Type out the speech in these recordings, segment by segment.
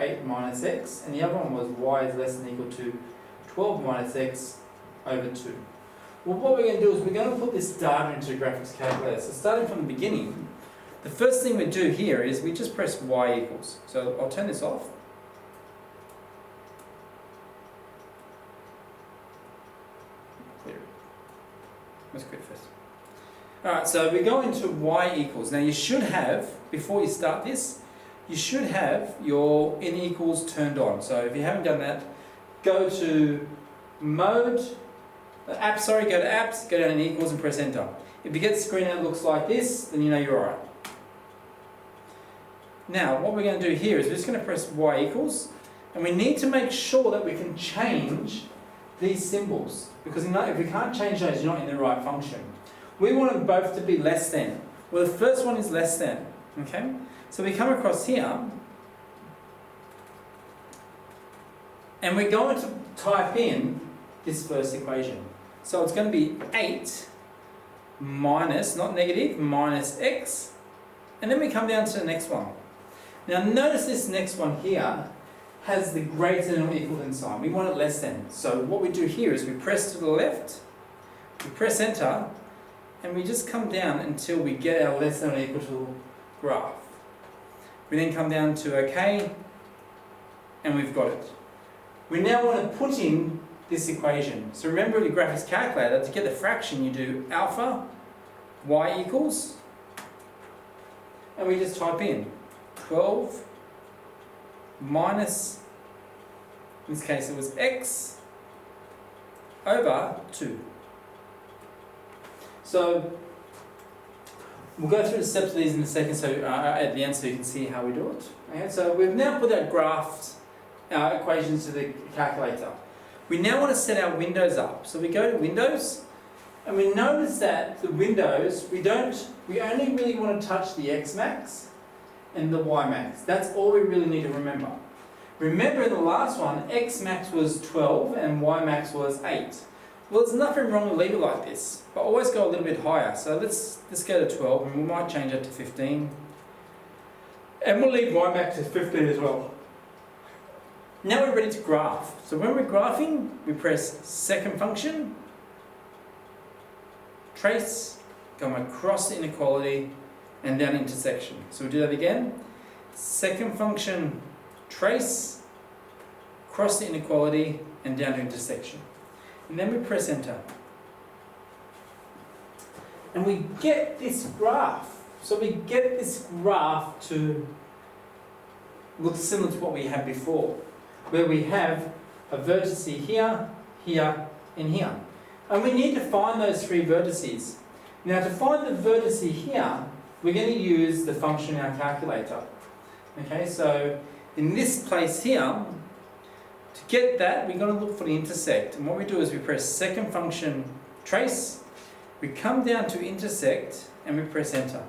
8 minus x, and the other one was y is less than or equal to 12 minus x over 2. Well, what we're going to do is we're going to put this data into the graphics calculator. So starting from the beginning, the first thing we do here is we just press y equals. So I'll turn this off. Clear it. Let's quit first. Alright, so we go into y equals. Now you should have, before you start this, you should have your n equals turned on. So if you haven't done that, go to mode, go to apps, go down to equals and press enter. If you get the screen that looks like this, then you know you're alright. Now what we're going to do here is we're just going to press y equals, and we need to make sure that we can change these symbols, because if we can't change those, you're not in the right function. We want them both to be less than. Well, the first one is less than, okay? So we come across here, and we're going to type in this first equation. So it's going to be 8 minus, not negative, minus x, and then we come down to the next one. Now notice this next one here has the greater than or equal than sign. We want it less than. So what we do here is we press to the left, we press enter, and we just come down until we get our less than or equal to graph. We then come down to OK, and we've got it. We now want to put in this equation. So remember in your graphics calculator, to get the fraction you do alpha y equals, and we just type in 12 minus, in this case it was x, over 2. So we'll go through the steps of these in a second, so at the end, so you can see how we do it. Okay, so we've now put our graphed equations to the calculator. We now want to set our windows up. So we go to Windows, and we notice that the windows, we only really want to touch the x max and the y max. That's all we really need to remember. Remember in the last one, x max was 12 and y max was 8. Well, there's nothing wrong to leave it like this, but always go a little bit higher. So let's go to 12, and we might change it to 15. And we'll leave y max at 15 as well. Now we're ready to graph. So when we're graphing, we press second function, trace, go across the inequality, and down intersection. So we'll do that again. Second function, trace, cross the inequality, and down to intersection. And then we press enter. And we get this graph. So we get this graph to look similar to what we had before, where we have a vertex here, here, and here. And we need to find those 3 vertices. Now to find the vertex here, we're going to use the function in our calculator. Okay, so in this place here, to get that, we're going to look for the intersect. And what we do is we press second function trace, we come down to intersect, and we press enter.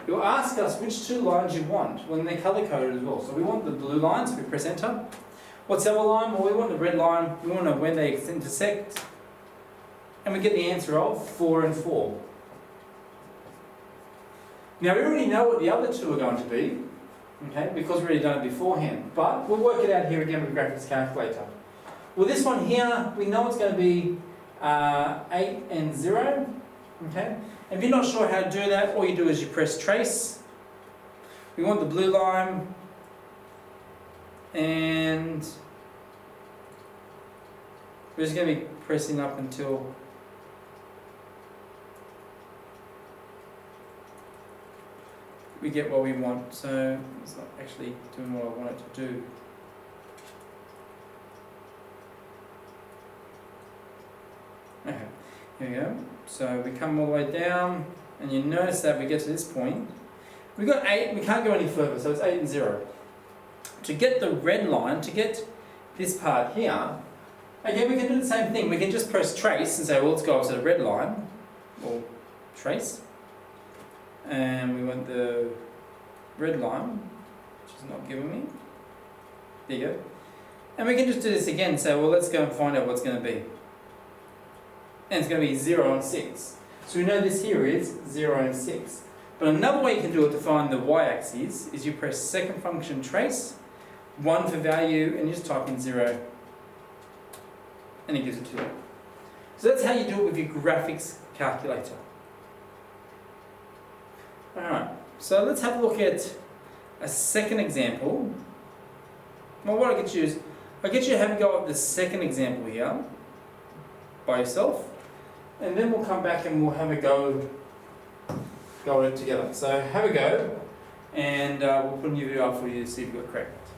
It will ask us which 2 lines you want. Well, they're color coded as well. So we want the blue line, so we press enter. What's our line? Well, we want the red line. We want to know when they intersect. And we get the answer of 4 and 4. Now we already know what the other 2 are going to be, okay, because we've already done it beforehand. But we'll work it out here again with graphics calculator. Well, this one here, we know it's going to be 8 and 0. Okay. And if you're not sure how to do that, all you do is you press trace. We want the blue line, and we're just going to be pressing up until we get what we want. So it's not actually doing what I want it to do. Okay, here we go. So we come all the way down, and you notice that we get to this point. We've got 8, we can't go any further, so it's 8 and 0. To get the red line, to get this part here, again we can do the same thing. We can just press trace and say, well, let's go up to the red line, or trace. And we want the red line, which is not giving me. There you go. And we can just do this again and say, well, let's go and find out what's going to be. And it's going to be 0 and 6. So we know this here is 0 and 6. But another way you can do it to find the y-axis is you press second function trace, 1 for value, and you just type in 0, and it gives it to you. So that's how you do it with your graphics calculator. Alright, so let's have a look at a second example. Well, what I get you is, I get you to have a go at the second example here by yourself, and then we'll come back and we'll have a go at it together. So have a go, and we'll put a new video up for you to see if you got it correct.